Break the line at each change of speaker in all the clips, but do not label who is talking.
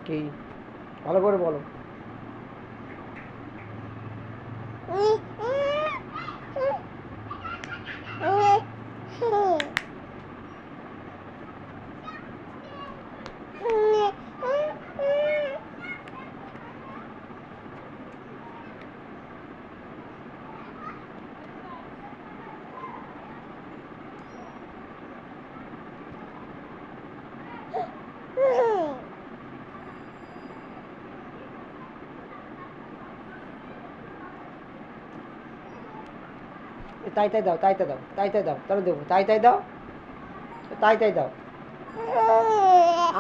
কি ভালো করে বলো। তাই তাই দাও, তাই তাই দাও, তাই তাই দাও, তাহলে দেবো। তাই তাই দাও, তাই তাই দাও।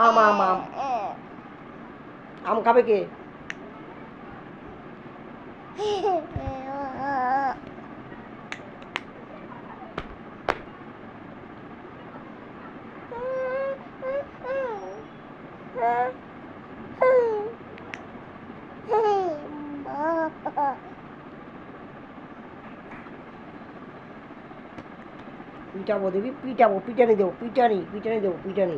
আম আম আম আম খাবে কে? পিটাবো দেখবি, পিটাবো, পিটানি দেবো, পিটানি পিটানি দেবো, পিটানি।